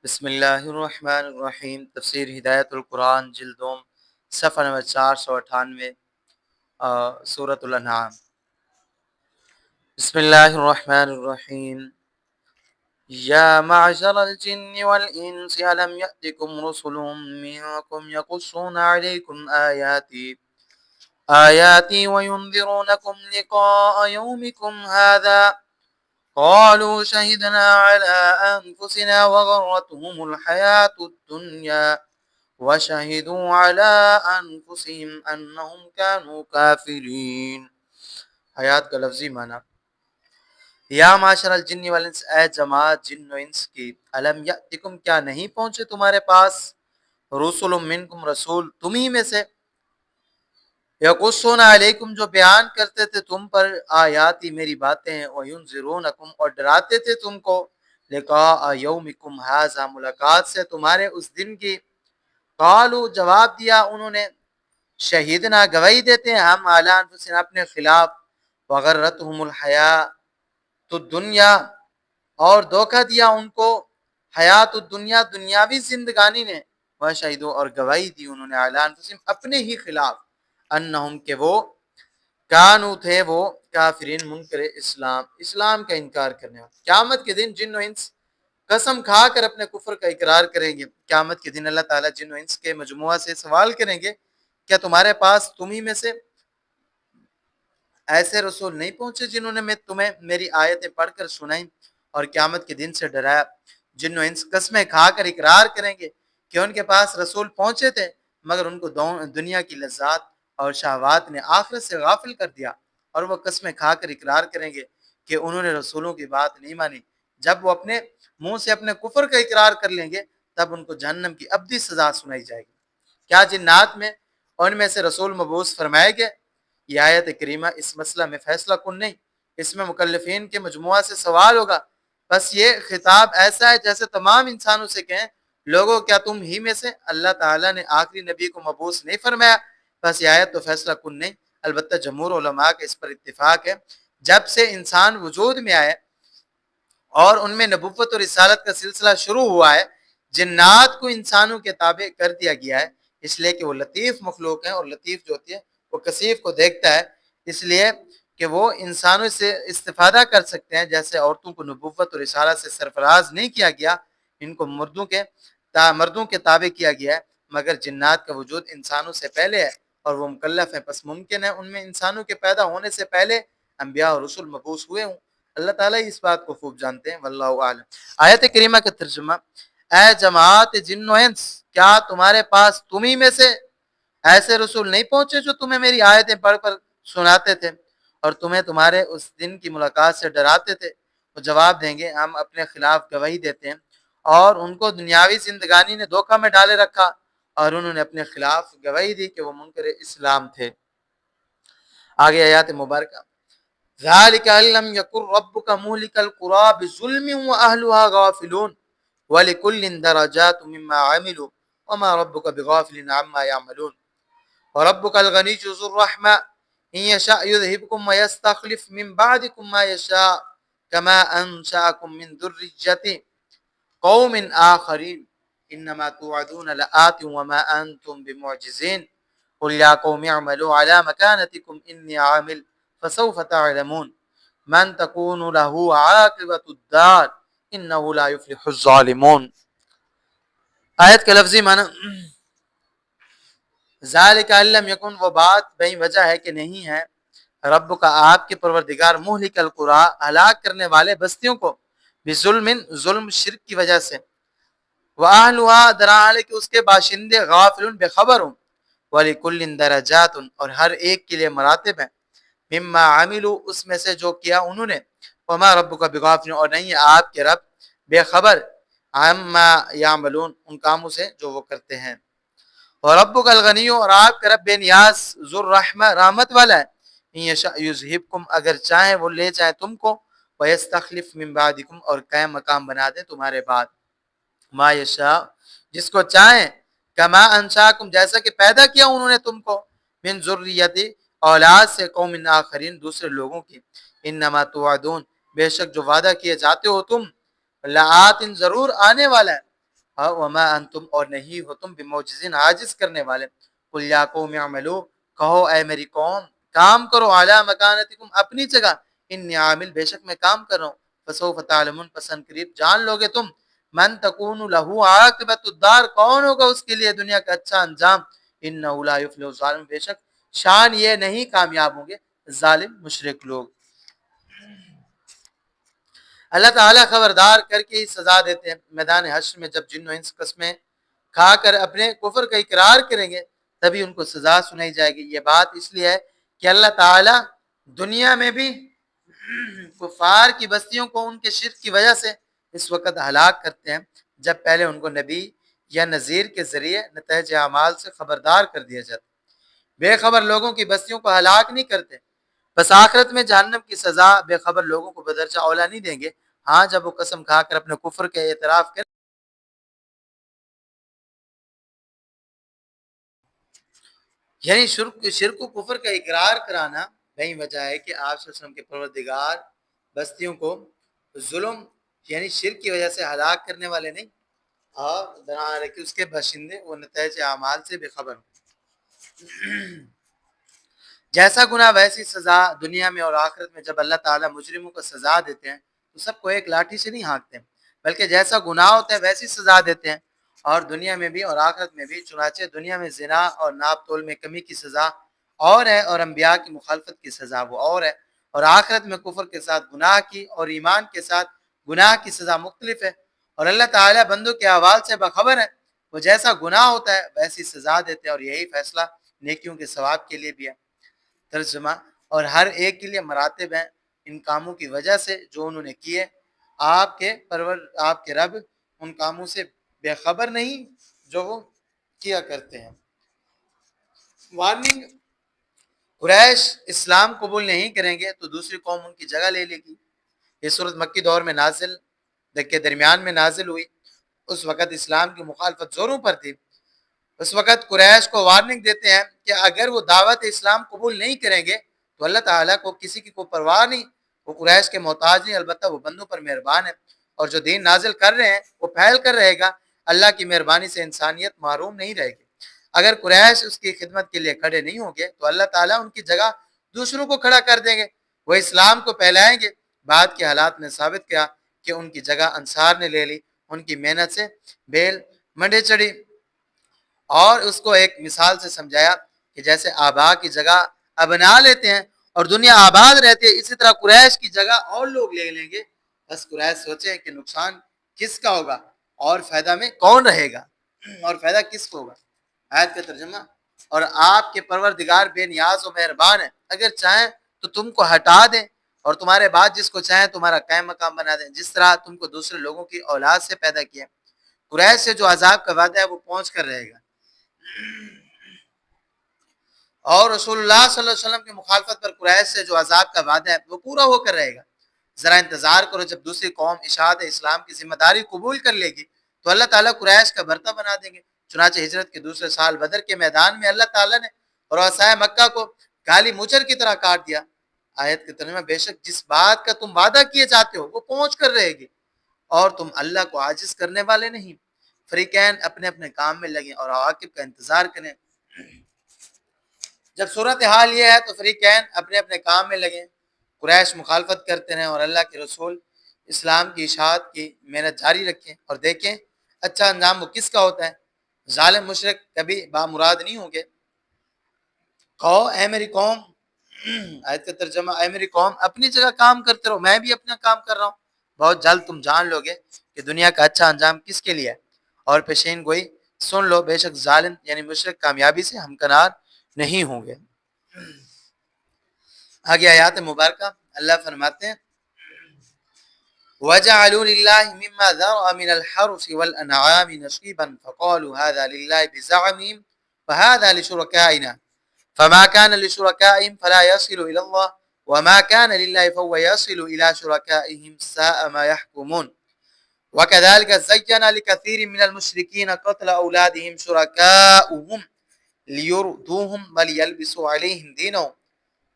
بسم اللہ الرحمن الرحیم۔ تفسیر ہدایت القرآن جلدوم صفحہ نمبر 498 سورۃ الانعام۔ بسم اللہ الرحمن الرحیم۔ یا معشر الجن والانس الم یأتکم رسل منکم یقصون علیکم آیاتی وینذرونکم لقاء یومکم هذا قالوا شهدنا على أنفسنا وغرتهم الحياة الدنيا وشهدوا على أنفسهم أنهم كانوا كافرين۔ آیات کا لفظی معنی: یا معاشر الجن والانس، اے جماعت جن و انس کی، الم یأتکم، کیا نہیں پہنچے تمہارے پاس، رسول منکم، رسول تمہیں میں سے، یقصون علیکم، جو بیان کرتے تھے تم پر آیاتی، میری باتیں، وینذرونکم، اور ڈراتے تھے تم کو، لقاء یومکم ھذا، ملاقات سے تمہارے اس دن کی۔ قالوا، جواب دیا انہوں نے، شہیدنا، گواہی دیتے ہیں ہم، علی انفسنا، اپنے خلاف، وغرتہم الحیات الدنیا، اور دھوکہ دیا ان کو حیات الدنیا، دنیاوی زندگانی نے، وشہدوا، اور گواہی دی انہوں نے، علی انفسہم، اپنے ہی خلاف، انہم، کہ وہ، کانو، تھے وہ، کافرین، منکر اسلام، اسلام کا انکار کرنے والے۔ قیامت کے دن جن و انس قسم کھا کر اپنے کفر کا اقرار کریں گے۔ قیامت کے دن اللہ تعالیٰ جن و انس کے مجموعہ سے سوال کریں گے، کیا تمہارے پاس تمہیں میں سے ایسے رسول نہیں پہنچے جنہوں نے تمہیں میری آیتیں پڑھ کر سنائیں اور قیامت کے دن سے ڈرایا؟ جن و انس قسمیں کھا کر اقرار کریں گے کہ ان کے پاس رسول پہنچے تھے، مگر ان کو دنیا کی لذات اور شہوات نے آخرت سے غافل کر دیا، اور وہ قسمیں کھا کر اقرار کریں گے کہ انہوں نے رسولوں کی بات نہیں مانی۔ جب وہ اپنے منہ سے اپنے کفر کا اقرار کر لیں گے، تب ان کو جہنم کی ابدی سزا سنائی جائے گی۔ کیا جنات میں ان میں سے رسول مبعوث فرمائے گئے؟ یہ آیت کریمہ اس مسئلہ میں فیصلہ کن نہیں، اس میں مکلفین کے مجموعہ سے سوال ہوگا۔ بس یہ خطاب ایسا ہے جیسے تمام انسانوں سے کہیں، لوگوں، کیا تم ہی میں سے اللہ تعالیٰ نے آخری نبی کو مبعوث نہیں فرمایا؟ بس یہ آیت تو فیصلہ کن نہیں، البتہ جمہور علماء کا اس پر اتفاق ہے، جب سے انسان وجود میں آئے اور ان میں نبوت اور رسالت کا سلسلہ شروع ہوا ہے، جنات کو انسانوں کے تابع کر دیا گیا ہے، اس لیے کہ وہ لطیف مخلوق ہیں، اور لطیف جو ہوتی ہے وہ کثیف کو دیکھتا ہے، اس لیے کہ وہ انسانوں سے استفادہ کر سکتے ہیں۔ جیسے عورتوں کو نبوت اور رسالت سے سرفراز نہیں کیا گیا، ان کو مردوں کے تابع کیا گیا ہے، مگر جنات کا وجود انسانوں سے پہلے ہے اور وہ مکلف ہیں، پس ممکن ہے ان میں انسانوں کے پیدا ہونے سے پہلے انبیاء اور رسول مبعوث ہوئے ہوں۔ اللہ تعالیٰ اس بات کو خوب جانتے ہیں، واللہ اعلم۔ آیت کریمہ کا ترجمہ: اے جماعت جن و انس، کیا تمہارے پاس تمہیں میں سے ایسے رسول نہیں پہنچے جو تمہیں میری آیتیں پڑھ کر سناتے تھے اور تمہیں تمہارے اس دن کی ملاقات سے ڈراتے تھے؟ وہ جواب دیں گے، ہم اپنے خلاف گواہی دیتے ہیں، اور ان کو دنیاوی زندگانی نے دھوکہ میں ڈالے رکھا، اور انہوں نے اپنے خلاف گواہی دی کہ وہ منکر اسلام تھے۔ آگے آیات مبارکہ: ذَلِكَ أَن لَّمْ يَكُن رَّبُّكَ مُهْلِكَ الْقُرَىٰ بِظُلْمٍ وَأَهْلُهَا غَافِلُونَ وَلِكُلٍّ دَرَجَاتٌ مِّمَّا عَمِلُوا وَمَا رَبُّكَ بِغَافِلٍ عَمَّا يَعْمَلُونَ وَرَبُّكَ الْغَنِيُّ ذُو الرَّحْمَةِ إِن يَشَأْ يُذْهِبْكُمْ وَيَسْتَخْلِفْ مِن بَعْدِكُم مَّا يَشَاءُ كَمَا أَنشَأَكُم مِّن ذُرِّيَّةِ قَوْمٍ آخَرِينَ إِنَّمَا تُوعَدُونَ لَآتٍ وَمَا أَنتُم بِمُعْجِزِينَ قُلْ يَا قَوْمِ اعْمَلُوا عَلَىٰ مَكَانَتِكُمْ إِنِّي عَامِلٌ فَسَوْفَ تَعْلَمُونَ مَن تَكُونُ لَهُ عَاقِبَةُ الدَّارِ إِنَّهُ لَا يُفْلِحُ الظَّالِمُونَ۔ آیت کا لفظی معنی: ذالک ان لم یکن، وہ بات بہی وجہ ہے کہ نہیں ہے، رب کا، آپ کے پروردگار، مہلک القرى، ہلاک کرنے والے بستیوں کو، بظلم، ظلم شرک کی وجہ سے، واہلها، درحال کہ اس کے باشندے، غافل، بے خبر ہوں، ولکل درجات، اور ہر ایک کے لیے مراتب ہیں، مما عملوا، اس میں سے جو کیا انہوں نے، وما ربک بغافل، اور نہیں آپ کے رب بے خبر، عما یعملون، ان کاموں سے جو وہ کرتے ہیں۔ اور ربک الغنی، اور آپ کا رب بے نیاز، ذو الرحمہ، رحمت والا ہے، ان یشاء یذہبکم، اگر چاہیں وہ لے جائیں تم کو، ویستخلف من بعدکم، اور قائم مقام بنا دیں تمہارے بعد، ما یشاء، جس کو چاہیں، کما انشاکم، جیسا کہ پیدا کیا انہوں نے تم کو، من ذریتی، اولاد سے، قوم آخرین، دوسرے لوگوں کی، انما توعدون، بے شک جو وعدہ کیے جاتے ہو تم، لآت، ضرور آنے والا ہے، وما انتم اور نہیں ہو تم بمعجزین عاجز کرنے والے قل یا قوم اعملوا کہو اے میری قوم کام کرو اعلی مکانتکم اپنی جگہ انی عامل بے شک میں کام کر رہا ہوں فسوف تعلمون پسند قریب جان لوگے تم من تکون له عاقبت الدار کون ہوگا اس کے لیے دنیا کا اچھا انجام انہ لا یفلح الظالمون بے شک شان یہ نہیں کامیاب ہوں گے ظالم مشرک لوگ۔ اللہ تعالیٰ خبردار کر کے ہی سزا دیتے ہیں میدان حشر میں جب جن و انس قسمیں کھا کر اپنے کفر کا اقرار کریں گے تبھی ان کو سزا سنائی جائے گی۔ یہ بات اس لیے ہے کہ اللہ تعالیٰ دنیا میں بھی کفار کی بستیوں کو ان کے شرک کی وجہ سے اس وقت ہلاک کرتے ہیں جب پہلے ان کو نبی یا نذیر کے ذریعے نتائج اعمال سے خبردار کر دیا جاتا ہے۔ بے خبر لوگوں کی بستیوں کو ہلاک نہیں کرتے، بس آخرت میں جہنم کی سزا بے خبر لوگوں کو بدرجہ اولا نہیں دیں گے۔ ہاں جب وہ قسم کھا کر اپنے کفر کے اعتراف کریں یعنی شرک و کفر کا اقرار کرانا نہیں وجہ ہے کہ آپ صلی اللہ علیہ وسلم کے پروردگار بستیوں کو ظلم یعنی شرک کی وجہ سے ہلاک کرنے والے نہیں، اور بنا کہ اس کے باشندے وہ نتائج اعمال سے بے خبر ہوں۔ جیسا گناہ ویسی سزا دنیا میں اور آخرت میں۔ جب اللہ تعالیٰ مجرموں کو سزا دیتے ہیں تو سب کو ایک لاٹھی سے نہیں ہانکتے بلکہ جیسا گناہ ہوتا ہے ویسی سزا دیتے ہیں، اور دنیا میں بھی اور آخرت میں بھی۔ چنانچہ دنیا میں زنا اور ناپ تول میں کمی کی سزا اور ہے، اور انبیاء کی مخالفت کی سزا وہ اور ہے، اور آخرت میں کفر کے ساتھ گناہ کی اور ایمان کے ساتھ گناہ کی سزا مختلف ہے، اور اللہ تعالیٰ بندوں کے احوال سے باخبر ہے۔ وہ جیسا گناہ ہوتا ہے ویسی سزا دیتے ہیں، اور یہی فیصلہ نیکیوں کے ثواب کے لیے بھی ہے۔ ترجمہ، اور ہر ایک کے لیے مراتب ہیں ان کاموں کی وجہ سے جو انہوں نے کیے۔ آپ کے رب ان کاموں سے بے خبر نہیں جو وہ کیا کرتے ہیں۔ وارننگ، قریش اسلام قبول نہیں کریں گے تو دوسری قوم ان کی جگہ لے لے گی۔ یہ صورت مکی دور میں نازل کے درمیان میں نازل ہوئی، اس وقت اسلام کی مخالفت زوروں پر تھی۔ اس وقت قریش کو وارننگ دیتے ہیں کہ اگر وہ دعوت اسلام قبول نہیں کریں گے تو اللہ تعالیٰ کو کسی کی کوئی پرواہ نہیں، وہ قریش کے محتاج نہیں، البتہ وہ بندوں پر مہربان ہے، اور جو دین نازل کر رہے ہیں وہ پھیل کر رہے گا۔ اللہ کی مہربانی سے انسانیت محروم نہیں رہے گی۔ اگر قریش اس کی خدمت کے لیے کھڑے نہیں ہوں گے تو اللہ تعالیٰ ان کی جگہ دوسروں کو کھڑا کر دیں گے، وہ اسلام کو پھیلائیں گے۔ بعد کے حالات نے ثابت کیا کہ ان کی جگہ انصار نے لے لی، ان کی محنت سے بیل منڈے چڑھی، اور اس کو ایک مثال سے سمجھایا کہ جیسے آبا کی جگہ ابنا لیتے ہیں اور دنیا آباد رہتی ہے، اسی طرح قریش کی جگہ اور لوگ لے لیں گے۔ بس قریش سوچیں کہ نقصان کس کا ہوگا اور فائدہ میں کون رہے گا، اور فائدہ کس کو ہوگا۔ آیت کا ترجمہ، اور آپ کے پروردگار بے نیاز و مہربان ہیں، اگر چاہیں تو تم کو ہٹا دیں اور تمہارے بعد جس کو چاہیں تمہارا قائم مقام بنا دیں، جس طرح تم کو دوسرے لوگوں کی اولاد سے پیدا کیا۔ قریش سے جو عذاب کا وعدہ ہے وہ پہنچ کر رہے گا، اور رسول اللہ صلی اللہ علیہ وسلم کی مخالفت پر قریش سے جو عذاب کا وعدہ ہے وہ پورا ہو کر رہے گا۔ ذرا انتظار کرو، جب دوسری قوم اشاعت اسلام کی ذمہ داری قبول کر لے گی تو اللہ تعالیٰ قریش کا برتر بنا دیں گے۔ چنانچہ ہجرت کے دوسرے سال بدر کے میدان میں اللہ تعالیٰ نے رؤسائے مکہ کو کالی مچر کی طرح کاٹ دیا۔ آیت کے ترجمہ، بے شک جس بات کا تم وعدہ کیے جاتے ہو وہ پہنچ کر رہے گی اور تم اللہ کو عاجز کرنے والے نہیں۔ فریقین اپنے اپنے کام میں لگیں اور عواقب کا انتظار کریں۔ جب صورتحال یہ ہے تو فریقین اپنے اپنے کام میں لگیں، قریش مخالفت کرتے رہیں اور اللہ کے رسول اسلام کی اشاعت کی محنت جاری رکھیں، اور دیکھیں اچھا انجام وہ کس کا ہوتا ہے۔ ظالم مشرک کبھی بامراد نہیں ہوں گے۔ کہو اے میری قوم، آیت کا ترجمہ، اے میری قوم اپنی جگہ کام کرتے رہو، میں بھی اپنا کام کر رہا ہوں، بہت جلد تم جان لو گے کہ دنیا کا اچھا انجام کس کے لیے ہے، اور پیشین گوئی سن لو، بے شک ظالم یعنی مشرک کامیابی سے ہمکنار نہیں ہوں گے۔ آگے آیات مبارکہ اللہ فرماتے ہیں وَجَعَلُوا لِلَّهِ مِمَّا ذَرَأَ مِنَ الْحَرْثِ وَالْأَنْعَامِ نَصِيبًا فَقَالُوا هَذَا لِلَّهِ بِزَعْمِهِمْ وَهَذَا لِشُرَكَائِنَا فَمَا كَانَ لِشُرَكَائِهِمْ فَلَا يَصِلُ إِلَى اللَّهِ وَمَا كَانَ لِلَّهِ فَهُوَ يَصِلُ إِلَى شُرَكَائِهِمْ سَاءَ مَا يَحْكُمُونَ وَكَذَلِكَ زَيَّنَ لِكَثِيرٍ مِنَ الْمُشْرِكِينَ قَتْلَ أَوْلَادِهِمْ شُرَكَاؤُهُمْ لِيُرْدُوهُمْ وَلِيَلْبِسُوا عَلَيْهِمْ دِينَهُمْ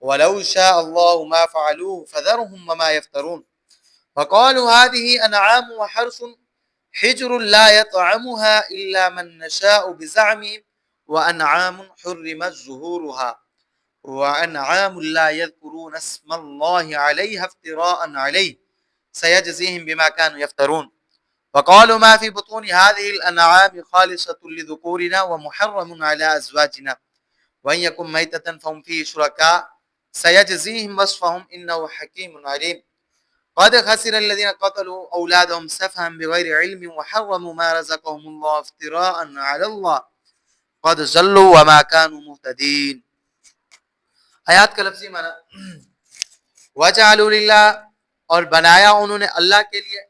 وَلَوْ شَاءَ اللَّهُ مَا فَعَلُوهُ فَذَرْهُمْ وَمَا يَفْتَرُونَ وَقَالُوا هَٰذِهِ أَنْعَامٌ وَحَرْثٌ حجر لا يطعمها إلا من نشاء بزعمهم وأنعام حرمت ظهورها وأنعام لا يذكرون اسم الله عليها افتراء عليه سيجزيهم بما كانوا يفترون وقالوا ما في بطون هذه الأنعام خالصة لذكورنا ومحرم على أزواجنا وإن يكن ميتة فهم فيه شركاء سيجزيهم وصفهم إنه حكيم عليم قد خسر الذين قتلوا أولادهم سفها بغير علم وحرموا ما رزقهم الله افتراء على الله قد ضلوا وما كانوا مهتدين. آیات کا لفظی معنی وجعلوا للہ اور بنایا انہوں نے اللہ کے لیے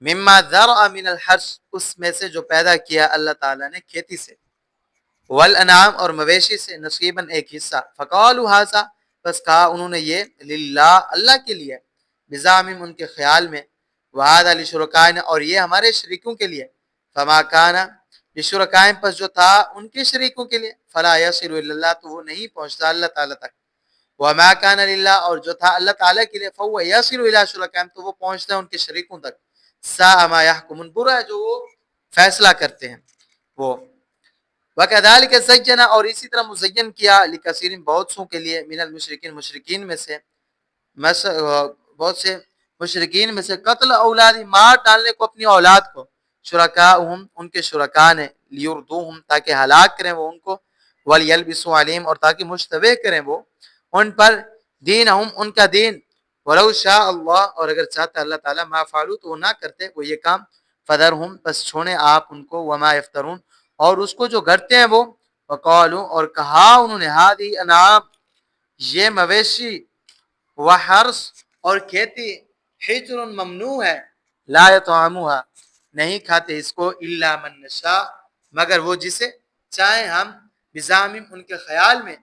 مما ذرع من الحرث اس میں سے جو پیدا کیا اللہ تعالیٰ نے کھیتی سے والانعام اور مویشی سے نصیباً ایک حصہ فقالوا ھذا بس کہا انہوں نے یہ للہ اللہ کے لیے بزعمہم ان کے خیال میں وھذا لشرکائنا اور یہ ہمارے شریکوں کے لیے فما کان لشرکائہم پس جو تھا ان کے شریکوں کے لیے فلا یصل الی اللہ تو وہ نہیں پہنچتا اللہ تعالیٰ تک وما کان للہ اور جو تھا اللہ تعالیٰ کے لیے فهو یصل الی شرکائہم تو وہ پہنچتا ہے ان کے شریکوں تک ساء ما یحکمون برا ہے جو وہ فیصلہ کرتے ہیں وہ وَكَذَلِكَ زَيَّنَ اور اسی طرح مزین کیا لکثیر بہت سو کے لیے من المشرکین مشرکین میں سے بہت سے مشرکین میں سے قتل اولاد مار ڈالنے کو اپنی اولاد کو شرکاءہم ان کے شرکاء نے لیردوہم تاکہ ہلاک کریں وہ ان کو وَلْيَلْبِسُوا عَلَيْهِمْ اور تاکہ مشتبہ کریں وہ ان پر دینہم ان کا دین وَلَوْ شَاءَ اللَّهُ اور اگر چاہتا اللہ تعالیٰ ما فعلوا تو وہ نہ کرتے وہ یہ کام فَذَرْهُمْ بس چھوڑیں آپ ان کو وَمَا يَفْتَرُونَ اور اس کو جو گھڑتے ہیں وہ وقالوا اور کہا انہوں نے ہادی انعام یہ مویشی وحرث اور کھیتی حجر ممنوع ہے لا يطعمها نہیں کھاتے اس کو الا من نشاء مگر وہ جسے چاہیں ہم بزعمہم ان کے خیال میں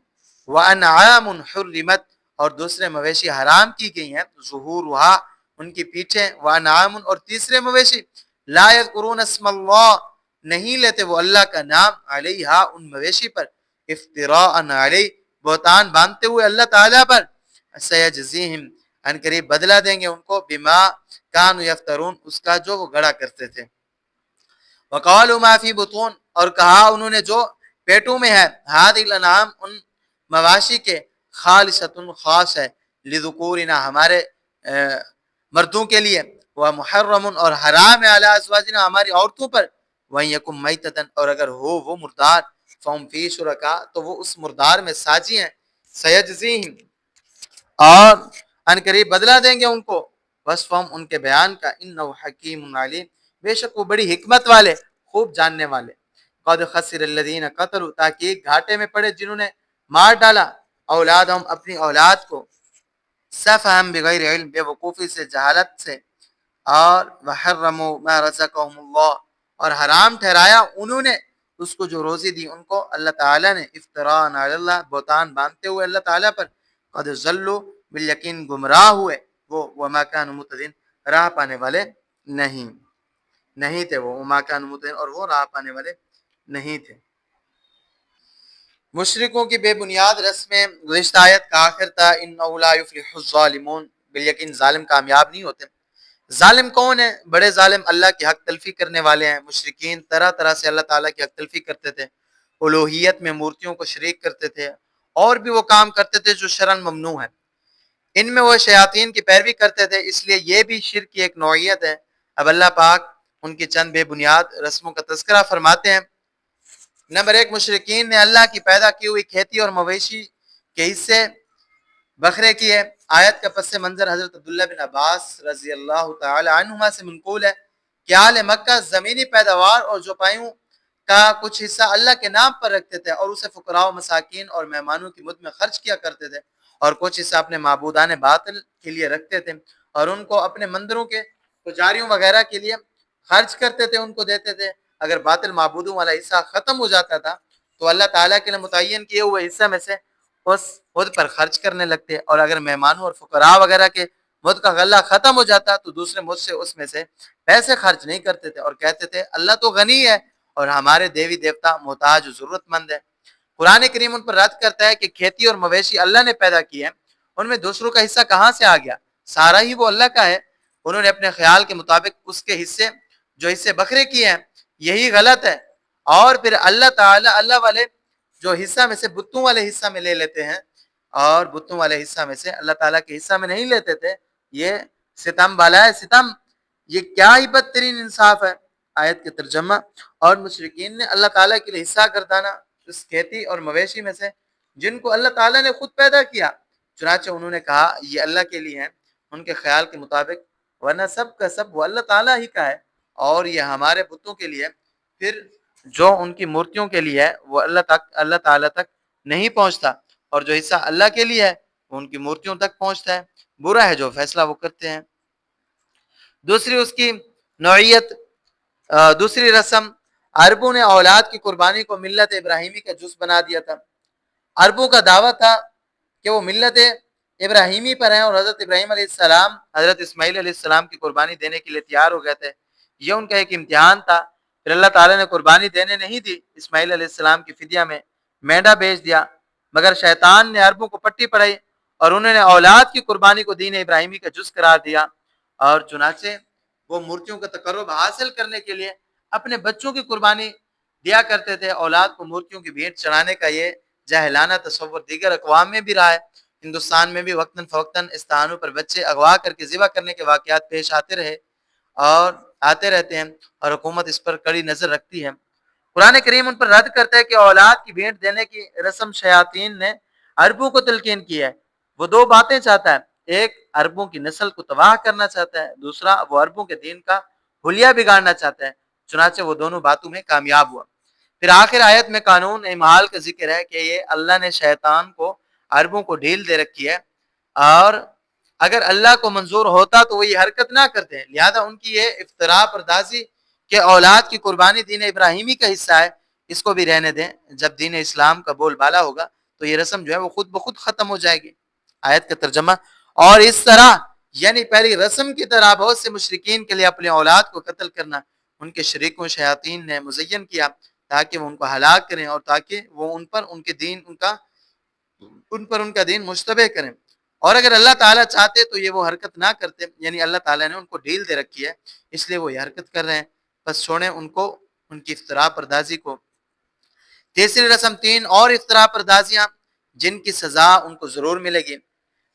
وانعام حرمت اور دوسرے مویشی حرام کی گئی ہیں ظہورها ان کی پیٹھیں وانعام اور تیسرے مویشی لا یذکرون اسم اللہ نہیں لیتے وہ اللہ کا نام علیہا ان مویشی پر افتراء علیہ بہتان باندھتے ہوئے اللہ تعالیٰ پر سیجزیہم ان قریب بدلہ دیں گے ان کو بما کانوا یفترون اس کا جو وہ گڑا کرتے تھے وقالوا ما فی بطون اور کہا انہوں نے جو پیٹوں میں ہے ہذه الانعام ان مواشی کے خالصۃ خاص ہے لذکورنا ہمارے مردوں کے لیے ومحرم اور حرام ہے علی ازواجنا ہماری عورتوں پر وَإِن يَكُن مَيْتَةً اور اگر ہو وہ مردار فَهُمْ فِيهِ شُرَكَاء تو وہ اس مردار میں ساجی ہیں سَيَجْزِيهِمْ اور ان قریب بدلہ دیں گے ان کو وصفہم ان کے بیان کا انه حکیم علیم بے شک وہ بڑی حکمت والے خوب جاننے والے قد خسر الذین قتلوا تاکہ گھاٹے میں پڑے جنہوں نے مار ڈالا اولادہم اپنی اولاد کو سفہم بغیر علم بے وقوفی سے جہالت سے اور وحرموا ما رزقهم اللہ اور حرام ٹھہرایا انہوں نے اس کو جو روزی دی ان کو اللہ تعالیٰ نے افتراء علی اللہ بہتان باندھتے ہوئے اللہ تعالیٰ پر قد ضلوا بالیقین گمراہ ہوئے وہ وما كانوا مهتدین راہ پانے والے نہیں تھے وہ وما كانوا مهتدین اور وہ راہ پانے والے نہیں تھے. مشرکوں کی بے بنیاد رسمیں گزشتہ آیت کا آخر تھا انه لا يفلح الظالمون بالیقین ظالم کامیاب نہیں ہوتے. ظالم کون ہے؟ بڑے ظالم اللہ کی حق تلفی کرنے والے ہیں. مشرکین طرح طرح سے اللہ تعالیٰ کی حق تلفی کرتے تھے، الوہیت میں مورتیوں کو شریک کرتے تھے اور بھی وہ کام کرتے تھے جو شرعاً ممنوع ہے. ان میں وہ شیاطین کی پیروی کرتے تھے، اس لیے یہ بھی شرک کی ایک نوعیت ہے. اب اللہ پاک ان کی چند بے بنیاد رسموں کا تذکرہ فرماتے ہیں. نمبر 1، مشرکین نے اللہ کی پیدا کی ہوئی کھیتی اور مویشی کے حصے بکھرے کیے. آیت کا پس منظر حضرت عبداللہ بن عباس رضی اللہ تعالی عنہما سے منقول ہے کہ اہل مکہ زمینی پیداوار اور جوپایوں کا کچھ حصہ اللہ کے نام پر رکھتے تھے اور اسے فقراء و مساکین اور مہمانوں کی مد میں خرچ کیا کرتے تھے، اور کچھ حصہ اپنے معبودان باطل کے لیے رکھتے تھے اور ان کو اپنے مندروں کے پجاریوں وغیرہ کے لیے خرچ کرتے تھے، ان کو دیتے تھے. اگر باطل معبودوں والا حصہ ختم ہو جاتا تھا تو اللہ تعالیٰ کے لیے متعین کیے ہوئے حصہ میں سے اس خود پر خرچ کرنے لگتے، اور اگر مہمانوں اور فقراء وغیرہ کے مد کا غلہ ختم ہو جاتا تو دوسرے مد سے اس میں سے پیسے خرچ نہیں کرتے تھے اور کہتے تھے اللہ تو غنی ہے اور ہمارے دیوی دیوتا محتاج و ضرورت مند ہے. قرآن کریم ان پر رد کرتا ہے کہ کھیتی اور مویشی اللہ نے پیدا کی ہے، ان میں دوسروں کا حصہ کہاں سے آ گیا؟ سارا ہی وہ اللہ کا ہے. انہوں نے اپنے خیال کے مطابق اس کے حصے جو حصے بکرے کی ہیں یہی غلط ہے. اور پھر اللہ تعالیٰ اللہ والے جو حصہ میں سے بتوں والے حصہ میں لے لیتے ہیں اور بتوں والے حصہ میں سے اللہ تعالیٰ کے حصہ میں نہیں لیتے تھے، یہ ستم والا ہے ستم. یہ کیا ہی بدترین انصاف ہے. آیت کے ترجمہ: اور مشرکین نے اللہ تعالیٰ کے لیے حصہ گردانا اس کھیتی اور مویشی میں سے جن کو اللہ تعالیٰ نے خود پیدا کیا، چنانچہ انہوں نے کہا یہ اللہ کے لیے ہیں ان کے خیال کے مطابق، ورنہ سب کا سب وہ اللہ تعالیٰ ہی کا ہے اور یہ ہمارے بتوں کے لیے. پھر جو ان کی مورتیوں کے لیے ہے وہ اللہ تعالیٰ تک نہیں پہنچتا، اور جو حصہ اللہ کے لیے ہے وہ ان کی مورتیوں تک پہنچتا ہے. برا ہے جو فیصلہ وہ کرتے ہیں. دوسری اس کی نوعیت، دوسری رسم، عربوں نے اولاد کی قربانی کو ملت ابراہیمی کا جز بنا دیا تھا. عربوں کا دعویٰ تھا کہ وہ ملت ابراہیمی پر ہیں اور حضرت ابراہیم علیہ السلام حضرت اسماعیل علیہ السلام کی قربانی دینے کے لیے تیار ہو گئے تھے. یہ ان کا ایک امتحان تھا. پھر اللہ تعالیٰ نے قربانی دینے نہیں دی. اسماعیل علیہ السلام کی فدیہ میں مینڈا بیچ دیا، مگر شیطان نے عربوں کو پٹی پڑھائی اور انہوں نے اولاد کی قربانی کو دین ابراہیمی کا جز قرار دیا. اور چنانچہ وہ مورتیوں کا تقرب حاصل کرنے کے لیے اپنے بچوں کی قربانی دیا کرتے تھے. اولاد کو مورتیوں کی بھیٹ چڑھانے کا یہ جاہلانہ تصور دیگر اقوام میں بھی رہا ہے. ہندوستان میں بھی وقتاً فوقتاً استحانوں پر بچے اغوا کر کے ذبح کرنے کے واقعات پیش آتے رہے اور آتے رہتے ہیں، اور حکومت اس پر کڑی نظر رکھتی ہے. قرآن کریم ان پر رد کرتا ہے کہ اولاد کی بھیٹ دینے کی رسم شیاطین نے عربوں کو تلقین کی ہے. وہ دو باتیں چاہتا ہے: ایک عربوں کی نسل کو تباہ کرنا چاہتا ہے، دوسرا وہ عربوں کے دین کا حلیہ بگاڑنا چاہتا ہے. چنانچہ وہ دونوں باتوں میں کامیاب ہوا. پھر آخر آیت میں قانون اعمال کا ذکر ہے کہ یہ اللہ نے شیطان کو عربوں کو ڈھیل دے رکھی ہے، اور اگر اللہ کو منظور ہوتا تو وہ یہ حرکت نہ کرتے. لہذا ان کی یہ افتراء پردازی کہ اولاد کی قربانی دین ابراہیمی کا حصہ ہے، اس کو بھی رہنے دیں. جب دین اسلام کا بول بالا ہوگا تو یہ رسم جو ہے وہ خود بخود ختم ہو جائے گی. آیت کا ترجمہ: اور اس طرح یعنی پہلی رسم کی طرح بہت سے مشرکین کے لیے اپنے اولاد کو قتل کرنا ان کے شریکوں شیاطین نے مزین کیا تاکہ وہ ان کو ہلاک کریں اور تاکہ وہ ان پر ان کا دین مشتبہ کریں. اور اگر اللہ تعالیٰ چاہتے تو یہ وہ حرکت نہ کرتے، یعنی اللہ تعالیٰ نے ان کو ڈھیل دے رکھی ہے اس لیے وہ یہ حرکت کر رہے ہیں. بس چھوڑیں ان کو ان کی افتراء پردازی کو. تیسری رسم، 3 اور افتراء پردازیاں جن کی سزا ان کو ضرور ملے گی.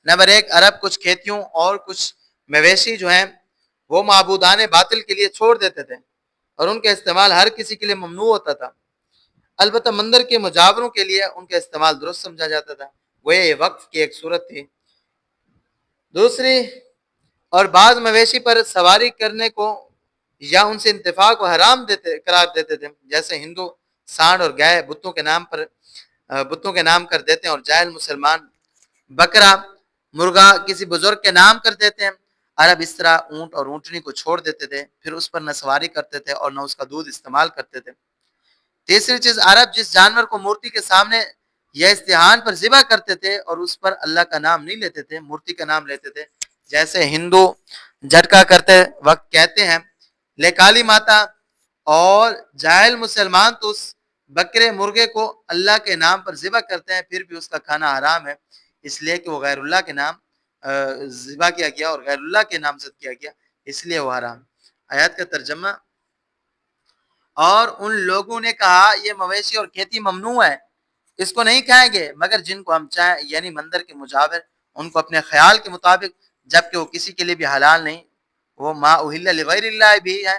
نمبر 1، عرب کچھ کھیتیوں اور کچھ مویشی جو ہیں وہ معبودان باطل کے لیے چھوڑ دیتے تھے اور ان کا استعمال ہر کسی کے لیے ممنوع ہوتا تھا. البتہ مندر کے مجاوروں کے لیے ان کا استعمال درست سمجھا جاتا تھا، وہ یہ وقف کی ایک صورت تھی. دوسری، اور بعض مویشی پر سواری کرنے کو یا ان سے انتفاع کو حرام قرار دیتے تھے، جیسے ہندو سانڈ اور گائے بتوں کے نام کر دیتے ہیں، اور جاہل مسلمان بکرا مرغا کسی بزرگ کے نام کر دیتے ہیں. عرب اس طرح اونٹ اور اونٹنی کو چھوڑ دیتے تھے، پھر اس پر نہ سواری کرتے تھے اور نہ اس کا دودھ استعمال کرتے تھے. تیسری چیز، عرب جس جانور کو مورتی کے سامنے یا استحان پر ذبح کرتے تھے اور اس پر اللہ کا نام نہیں لیتے تھے، مورتی کا نام لیتے تھے، جیسے ہندو جھٹکا کرتے وقت کہتے ہیں لے کالی ماتا، اور جاہل مسلمان تو اس بکرے مرغے کو اللہ کے نام پر ذبح کرتے ہیں پھر بھی اس کا کھانا حرام ہے، اس لیے کہ وہ غیر اللہ کے نام ذبح کیا گیا اور غیر اللہ کے نامزد کیا گیا، اس لیے وہ حرام. آیات کا ترجمہ: اور ان لوگوں نے کہا یہ مویشی اور کھیتی ممنوع ہے، اس کو نہیں کھائیں گے مگر جن کو ہم چاہیں، یعنی مندر کے مجاور ان کو اپنے خیال کے مطابق، جبکہ وہ کسی کے لیے بھی حلال نہیں، وہ ما اہل لغیر اللہ بھی ہے.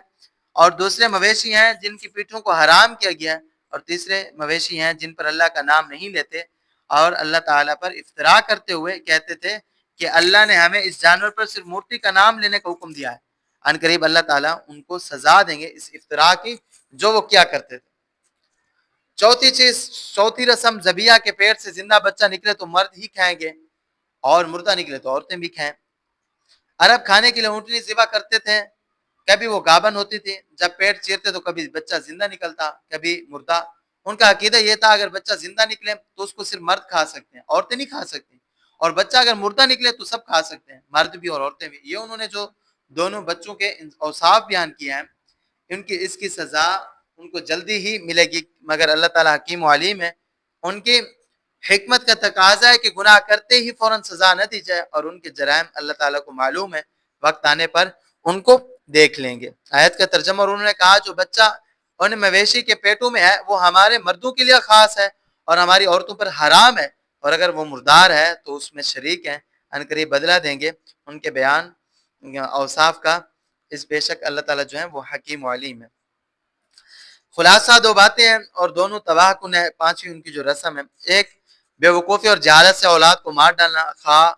اور دوسرے مویشی ہیں جن کی پیٹھوں کو حرام کیا گیا ہے، اور تیسرے مویشی ہیں جن پر اللہ کا نام نہیں لیتے اور اللہ تعالیٰ پر افتراء کرتے ہوئے کہتے تھے کہ اللہ نے ہمیں اس جانور پر صرف مورتی کا نام لینے کا حکم دیا ہے. ان قریب اللہ تعالیٰ ان کو سزا دیں گے اس افتراء کی جو وہ کیا کرتے تھے. چوتھی رسم، ذبیحہ کے پیٹ سے زندہ بچہ نکلے تو مرد ہی کھائیں گے اور مردہ نکلے تو عورتیں بھی کھائیں. عرب کھانے کے لیے اونٹنی ذبح کرتے تھے، کبھی وہ گابن ہوتی تھی، جب پیٹ چیرتے تو کبھی بچہ زندہ نکلتا کبھی مردہ. ان کا عقیدہ یہ تھا اگر بچہ زندہ نکلے تو اس کو صرف مرد کھا سکتے ہیں، عورتیں نہیں کھا سکتی، اور بچہ اگر مردہ نکلے تو سب کھا سکتے ہیں، مرد بھی اور عورتیں بھی. یہ انہوں نے جو دونوں بچوں کے اوصاف بیان کیے ہیں اس کی سزا ان کو جلدی ہی ملے گی، مگر اللہ تعالیٰ حکیم و علیم ہے. ان کی حکمت کا تقاضا ہے کہ گناہ کرتے ہی فوراً سزا نہ دی جائے، اور ان کے جرائم اللہ تعالیٰ کو معلوم ہے، وقت آنے پر ان کو دیکھ لیں گے۔ آیت کا ترجمہ، اور انہوں نے کہا جو بچہ ان مویشی کے پیٹوں میں ہے وہ ہمارے مردوں کے لیے خاص ہے اور ہماری عورتوں پر حرام ہے، اور اگر وہ مردار ہے تو اس میں شریک ہیں، ان قریب بدلہ دیں گے ان کے بیان اوصاف کا، اس بے شک اللہ تعالیٰ جو ہے وہ حکیم و علیم ہے۔ خلاصہ دو باتیں ہیں اور دونوں تباہ کن ہے۔ پانچویں ان کی جو رسم ہے، ایک بے وقوفی اور جہالت سے اولاد کو مار ڈالنا، خواہ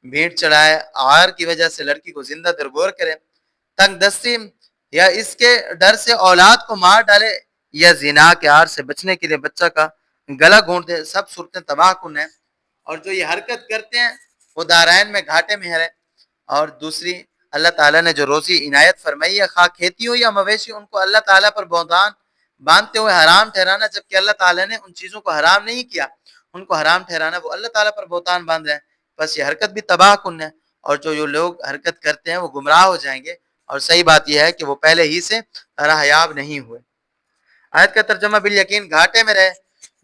بھیڑ چڑھائے، عار کی وجہ سے لڑکی کو زندہ درگور کرے، تنگ دستی یا اس کے ڈر سے اولاد کو مار ڈالے، یا زنا کے عار سے بچنے کے لیے بچہ کا گلا گھونٹ دے، سب صورتیں تباہ کن ہیں۔ اور جو یہ حرکت کرتے ہیں وہ دارائن میں گھاٹے میں ہے۔ اور دوسری، اللہ تعالیٰ نے جو روزی عنایت فرمائی ہے، خواہ کھیتی ہو یا مویشی، ان کو اللہ تعالیٰ پر بہتان باندھتے ہوئے حرام ٹھہرانا، جبکہ اللہ تعالیٰ نے ان چیزوں کو حرام نہیں کیا، ان کو حرام ٹھہرانا، وہ اللہ تعالیٰ پر بہتان باندھ رہے ہیں، بس یہ حرکت بھی تباہ کن ہے، اور جو لوگ حرکت کرتے ہیں وہ گمراہ ہو جائیں گے، اور صحیح بات یہ ہے کہ وہ پہلے ہی سے راہیاب نہیں ہوئے۔ آیت کا ترجمہ، بالیقین گھاٹے میں رہے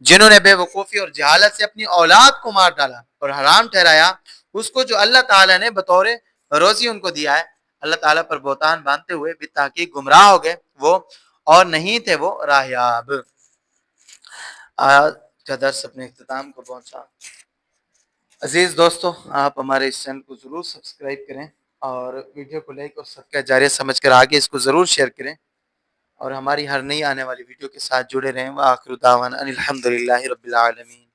جنہوں نے بے وقوفی اور جہالت سے اپنی اولاد کو مار ڈالا اور حرام ٹھہرایا اس کو جو اللہ تعالیٰ نے بطور روزی ان کو دیا ہے، اللہ تعالیٰ پر بہتان باندھتے ہوئے بالتحقیق گمراہ ہو گئے وہ، اور نہیں تھے وہ راہیاب۔ آج کا درس اپنے اختتام کو پہنچا۔ عزیز دوستو، آپ ہمارے اس چینل کو ضرور سبسکرائب کریں اور ویڈیو کو لائک اور صدقہ جاریہ سمجھ کر آگے اس کو ضرور شیئر کریں، اور ہماری ہر نئی آنے والی ویڈیو کے ساتھ جڑے رہیں۔ وآخر دعوانا ان الحمدللہ رب العالمین۔